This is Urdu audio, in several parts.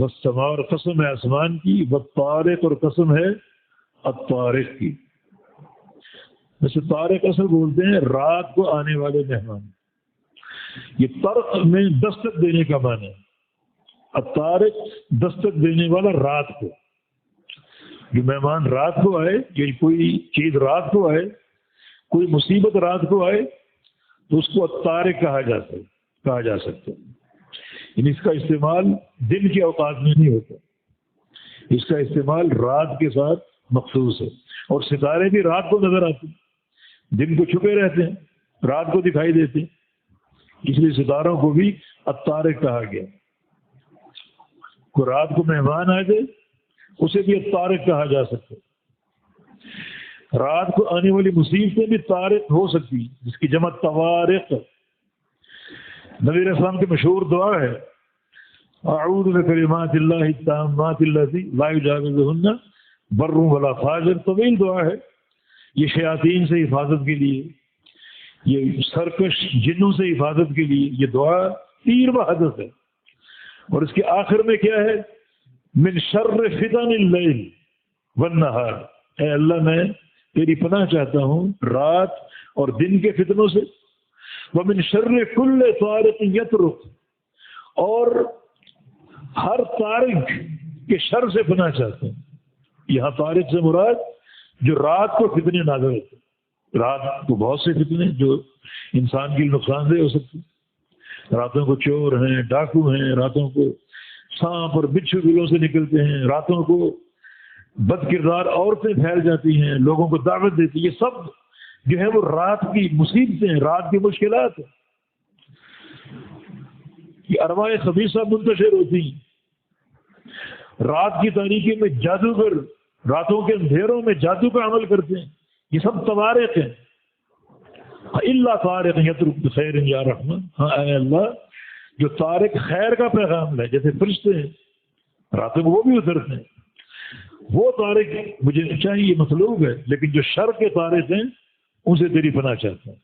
والسماء اور قسم ہے آسمان کی، والطارق اور قسم ہے الطارق کی۔ ویسے طارق اصل بولتے ہیں رات کو آنے والے مہمان، یہ طرق میں دستک دینے کا معنی ہے، الطارق دستک دینے والا رات کو، جو مہمان رات کو آئے، یعنی کوئی چیز رات کو آئے، کوئی مصیبت رات کو آئے تو اس کو الطارق کہا جا سکتا ہے۔ یعنی اس کا استعمال دن کے اوقات میں نہیں ہوتا، اس کا استعمال رات کے ساتھ مخصوص ہے۔ اور ستارے بھی رات کو نظر آتے ہیں، دن کو چھپے رہتے ہیں، رات کو دکھائی دیتے ہیں، اس لیے ستاروں کو بھی الطارق کہا گیا۔ کوئی رات کو مہمان آئے تھے اسے بھی الطارق کہا جا سکتا ہے۔ رات کو آنے والی مصیبتیں بھی طارق ہو سکتی ہیں، جس کی جمع طوارق۔ نبی علیہ السلام کی مشہور دعا ہے اعوذ بکلمات اللہ التامات اللاتی لا یجاوزہن بر ولا فاجر، طویل دعا ہے، یہ شیاطین سے حفاظت کے لیے، یہ سرکش جنوں سے حفاظت کے لیے یہ دعا تیر بحدث ہے۔ اور اس کے آخر میں کیا ہے؟ من شر فتن اللیل والنہار، اے اللہ میں تیری پناہ چاہتا ہوں رات اور دن کے فتنوں سے، ومن شر کل طارق یطرق، اور ہر طارق کے شر سے پناہ چاہتا ہوں۔ یہاں طارق سے مراد جو رات کو فتنے نازل ہوتے ہیں، رات کو بہت سے فتنے جو انسان کے لیے نقصان دہ ہو سکتے ہیں، راتوں کو چور ہیں، ڈاکو ہیں، راتوں کو سانپ اور بچھو بلوں سے نکلتے ہیں، راتوں کو بد کردار عورتیں پھیل جاتی ہیں، لوگوں کو دعوت دیتی ہیں، یہ سب جو ہے وہ رات کی مصیبتیں ہیں، رات کی مشکلات ہیں، یہ ارواح خبیثہ منتشر ہوتی ہیں۔ رات کی تاریکی میں جادوگر راتوں کے اندھیروں میں جادو کا عمل کرتے ہیں، یہ سب طوارق ہیں۔ الا طارق یترک بخیر یا رحمن، ہاں اے اللہ جو طارق خیر کا پیغام لے، جیسے فرشتے ہیں راتوں میں وہ بھی اترتے ہیں، وہ طارق مجھے چاہیے، مطلوب ہے، لیکن جو شر کے طارق ہیں ان سے تیری پناہ چاہتا ہوں۔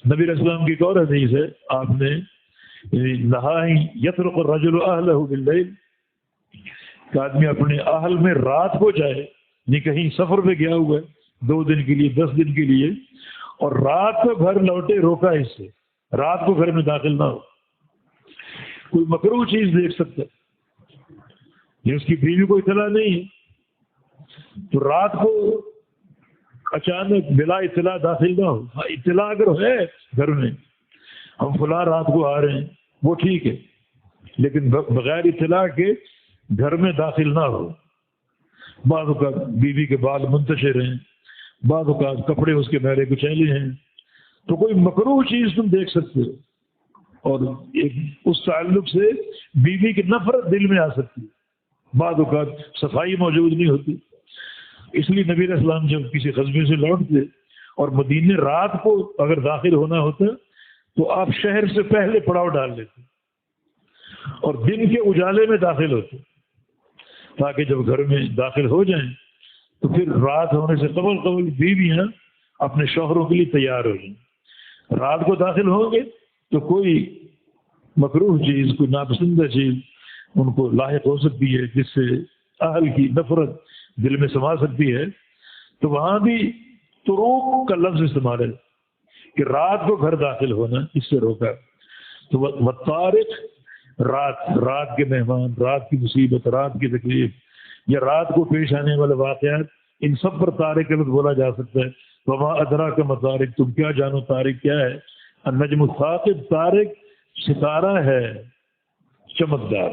نبی علیہ السلام کی ایک اور حدیث ہے، آپ نے نہا یطرق الرجل اہلہ باللیل، کہ آدمی اپنے اہل میں رات کو جائے، نہیں کہیں سفر پہ گیا ہوا ہے 2 دن کے لیے 10 دن کے لیے، اور رات کو گھر لوٹے، روکا اس سے رات کو گھر میں داخل نہ ہو۔ کوئی مکروہ چیز دیکھ سکتا ہے، یہ اس کی بیوی کو اطلاع نہیں ہے تو رات کو اچانک بلا اطلاع داخل نہ ہو۔ ہاں اطلاع اگر ہے گھر میں ہم فلاں رات کو آ رہے ہیں وہ ٹھیک ہے، لیکن بغیر اطلاع کے گھر میں داخل نہ ہو۔ بعض اوقات بیوی کے بال منتشر ہیں، بعض اوقات کپڑے اس کے میلے کچیلے ہیں، تو کوئی مکروہ چیز تم دیکھ سکتے ہو، اور ایک اس تعلق سے بیوی کی نفرت دل میں آ سکتی ہے، بعض اوقات صفائی موجود نہیں ہوتی۔ اس لیے نبی علیہ السلام جب کسی غزوے سے لوٹتے اور مدینے رات کو اگر داخل ہونا ہوتا تو آپ شہر سے پہلے پڑاؤ ڈال لیتے اور دن کے اجالے میں داخل ہوتے، تاکہ جب گھر میں داخل ہو جائیں تو پھر رات ہونے سے قبل بیویاں اپنے شوہروں کے لیے تیار ہو جائیں۔ رات کو داخل ہوں گے تو کوئی مکروہ چیز، کوئی ناپسندہ چیز ان کو لاحق ہو سکتی ہے، جس سے اہل کی نفرت دل میں سما سکتی ہے، تو وہاں بھی طروق کا لفظ استعمال ہے کہ رات کو گھر داخل ہونا اس سے روکا۔ تو والطارق رات کے مہمان، رات کی مصیبت، رات کی تکلیف یا رات کو پیش آنے والے واقعات، ان سب پر طارق کا لفظ بولا جا سکتا ہے۔ وما ادراک ما طارق، تم کیا جانو طارق کیا ہے؟ النجم الثاقب، طارق ستارہ ہے چمکدار۔